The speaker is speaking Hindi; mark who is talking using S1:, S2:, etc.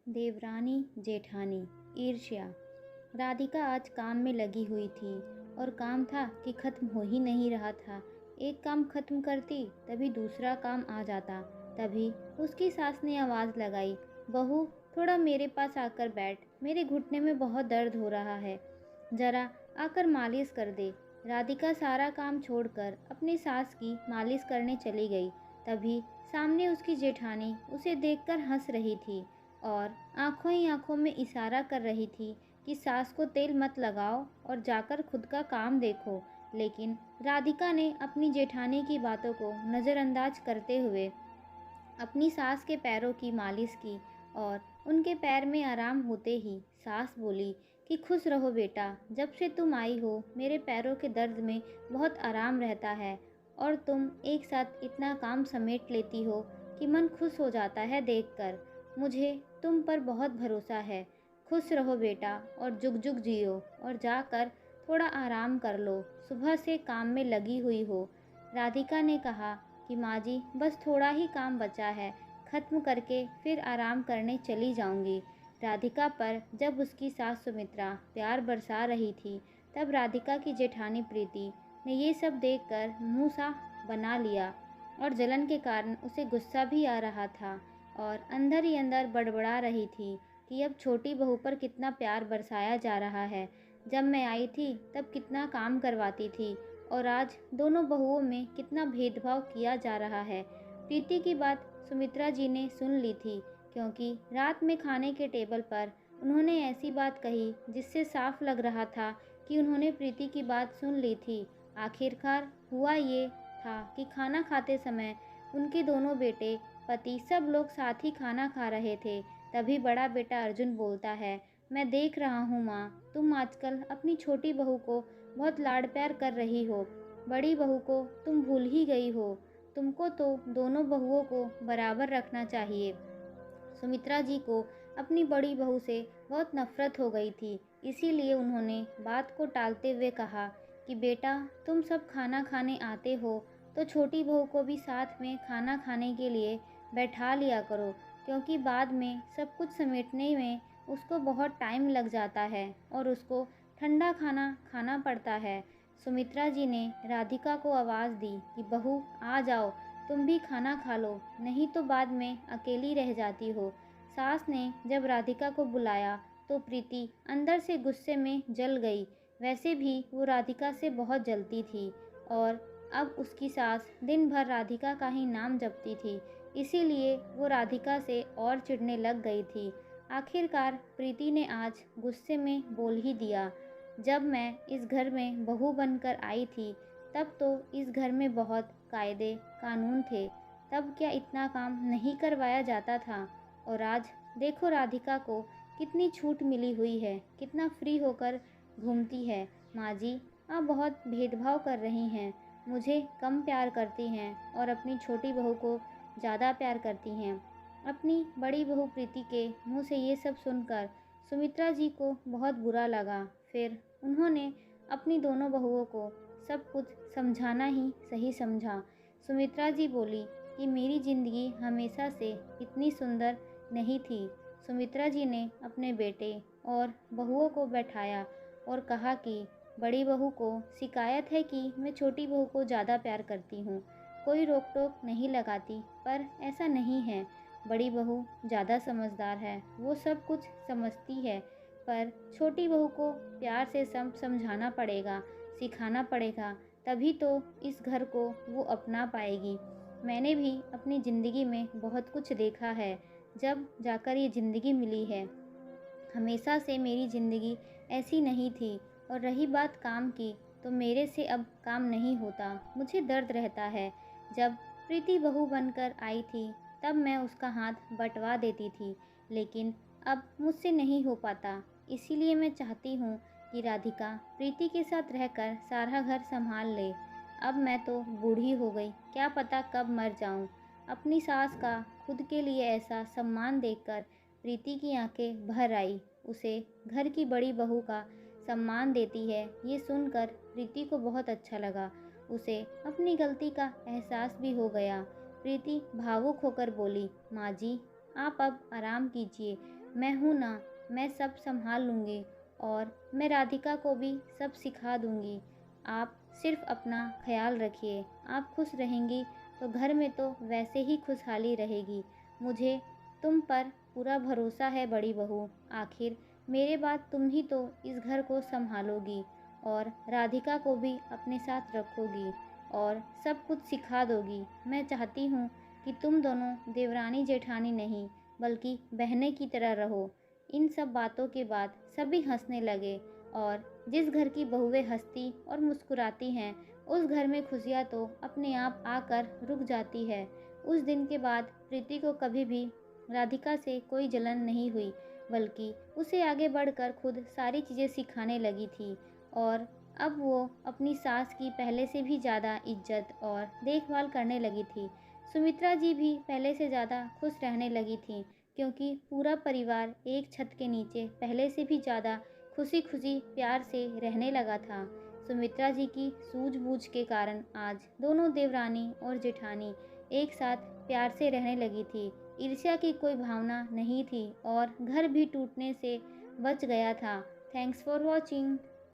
S1: देवरानी जेठानी ईर्ष्या। राधिका आज काम में लगी हुई थी और काम था कि खत्म हो ही नहीं रहा था। एक काम खत्म करती तभी दूसरा काम आ जाता। तभी उसकी सास ने आवाज़ लगाई, बहू थोड़ा मेरे पास आकर बैठ, मेरे घुटने में बहुत दर्द हो रहा है, जरा आकर मालिश कर दे। राधिका सारा काम छोड़कर अपनी सास की मालिश करने चली गई। तभी सामने उसकी जेठानी उसे देखकर हंस रही थी और आंखों ही आंखों में इशारा कर रही थी कि सास को तेल मत लगाओ और जाकर खुद का काम देखो। लेकिन राधिका ने अपनी जेठानी की बातों को नज़रअंदाज करते हुए अपनी सास के पैरों की मालिश की और उनके पैर में आराम होते ही सास बोली कि खुश रहो बेटा, जब से तुम आई हो मेरे पैरों के दर्द में बहुत आराम रहता है और तुम एक साथ इतना काम समेट लेती हो कि मन खुश हो जाता है देखकर। मुझे तुम पर बहुत भरोसा है। खुश रहो बेटा और जुग जुग जियो और जाकर थोड़ा आराम कर लो, सुबह से काम में लगी हुई हो। राधिका ने कहा कि माँ जी बस थोड़ा ही काम बचा है, ख़त्म करके फिर आराम करने चली जाऊंगी। राधिका पर जब उसकी सास सुमित्रा प्यार बरसा रही थी तब राधिका की जेठानी प्रीति ने ये सब देखकर मुंह सा बना लिया और जलन के कारण उसे गुस्सा भी आ रहा था और अंदर ही अंदर बड़बड़ा रही थी कि अब छोटी बहू पर कितना प्यार बरसाया जा रहा है। जब मैं आई थी तब कितना काम करवाती थी और आज दोनों बहुओं में कितना भेदभाव किया जा रहा है। प्रीति की बात सुमित्रा जी ने सुन ली थी, क्योंकि रात में खाने के टेबल पर उन्होंने ऐसी बात कही जिससे साफ लग रहा था कि उन्होंने प्रीति की बात सुन ली थी। आखिरकार हुआ ये था कि खाना खाते समय उनके दोनों बेटे, पति सब लोग साथ ही खाना खा रहे थे। तभी बड़ा बेटा अर्जुन बोलता है, मैं देख रहा हूँ माँ, तुम आजकल अपनी छोटी बहू को बहुत लाड प्यार कर रही हो, बड़ी बहू को तुम भूल ही गई हो। तुमको तो दोनों बहुओं को बराबर रखना चाहिए। सुमित्रा जी को अपनी बड़ी बहू से बहुत नफरत हो गई थी, इसीलिए उन्होंने बात को टालते हुए कहा कि बेटा तुम सब खाना खाने आते हो तो छोटी बहू को भी साथ में खाना खाने के लिए बैठा लिया करो, क्योंकि बाद में सब कुछ समेटने में उसको बहुत टाइम लग जाता है और उसको ठंडा खाना खाना पड़ता है। सुमित्रा जी ने राधिका को आवाज़ दी कि बहू आ जाओ, तुम भी खाना खा लो, नहीं तो बाद में अकेली रह जाती हो। सास ने जब राधिका को बुलाया तो प्रीति अंदर से गुस्से में जल गई। वैसे भी वो राधिका से बहुत जलती थी और अब उसकी सास दिन भर राधिका का ही नाम जपती थी, इसीलिए वो राधिका से और चिढ़ने लग गई थी। आखिरकार प्रीति ने आज गुस्से में बोल ही दिया, जब मैं इस घर में बहू बनकर आई थी तब तो इस घर में बहुत कायदे कानून थे, तब क्या इतना काम नहीं करवाया जाता था। और आज देखो राधिका को कितनी छूट मिली हुई है, कितना फ्री होकर घूमती है। माँ जी आप बहुत भेदभाव कर रही हैं, मुझे कम प्यार करती हैं और अपनी छोटी बहू को ज़्यादा प्यार करती हैं। अपनी बड़ी बहू प्रीति के मुंह से ये सब सुनकर सुमित्रा जी को बहुत बुरा लगा। फिर उन्होंने अपनी दोनों बहुओं को सब कुछ समझाना ही सही समझा। सुमित्रा जी बोली कि मेरी ज़िंदगी हमेशा से इतनी सुंदर नहीं थी। सुमित्रा जी ने अपने बेटे और बहुओं को बैठाया और कहा कि बड़ी बहू को शिकायत है कि मैं छोटी बहू को ज़्यादा प्यार करती हूँ, कोई रोक टोक नहीं लगाती, पर ऐसा नहीं है। बड़ी बहू ज़्यादा समझदार है, वो सब कुछ समझती है, पर छोटी बहू को प्यार से सब समझाना पड़ेगा, सिखाना पड़ेगा, तभी तो इस घर को वो अपना पाएगी। मैंने भी अपनी ज़िंदगी में बहुत कुछ देखा है, जब जाकर ये ज़िंदगी मिली है। हमेशा से मेरी ज़िंदगी ऐसी नहीं थी। और रही बात काम की, तो मेरे से अब काम नहीं होता, मुझे दर्द रहता है। जब प्रीति बहू बनकर आई थी तब मैं उसका हाथ बंटवा देती थी, लेकिन अब मुझसे नहीं हो पाता। इसीलिए मैं चाहती हूँ कि राधिका प्रीति के साथ रहकर सारा घर संभाल ले। अब मैं तो बूढ़ी हो गई, क्या पता कब मर जाऊँ। अपनी सास का खुद के लिए ऐसा सम्मान देखकर प्रीति की आंखें भर आई। उसे घर की बड़ी बहू का सम्मान देती है, ये सुनकर प्रीति को बहुत अच्छा लगा। उसे अपनी गलती का एहसास भी हो गया। प्रीति भावुक होकर बोली, माँ जी आप अब आराम कीजिए, मैं हूँ ना, मैं सब संभाल लूँगी और मैं राधिका को भी सब सिखा दूँगी। आप सिर्फ अपना ख्याल रखिए। आप खुश रहेंगी तो घर में तो वैसे ही खुशहाली रहेगी। मुझे तुम पर पूरा भरोसा है बड़ी बहू। आखिर मेरे बाद तुम ही तो इस घर को संभालोगी और राधिका को भी अपने साथ रखोगी और सब कुछ सिखा दोगी। मैं चाहती हूँ कि तुम दोनों देवरानी जेठानी नहीं बल्कि बहनें की तरह रहो। इन सब बातों के बाद सभी हंसने लगे और जिस घर की बहुएं हंसती और मुस्कुराती हैं उस घर में खुशियाँ तो अपने आप आकर रुक जाती है। उस दिन के बाद प्रीति को कभी भी राधिका से कोई जलन नहीं हुई, बल्कि उसे आगे बढ़कर खुद सारी चीज़ें सिखाने लगी थी और अब वो अपनी सास की पहले से भी ज़्यादा इज्जत और देखभाल करने लगी थी। सुमित्रा जी भी पहले से ज़्यादा खुश रहने लगी थी, क्योंकि पूरा परिवार एक छत के नीचे पहले से भी ज़्यादा खुशी खुशी प्यार से रहने लगा था। सुमित्रा जी की सूझबूझ के कारण आज दोनों देवरानी और जेठानी एक साथ प्यार से रहने लगी थी। ईर्ष्या की कोई भावना नहीं थी और घर भी टूटने से बच गया था। Thanks for watching.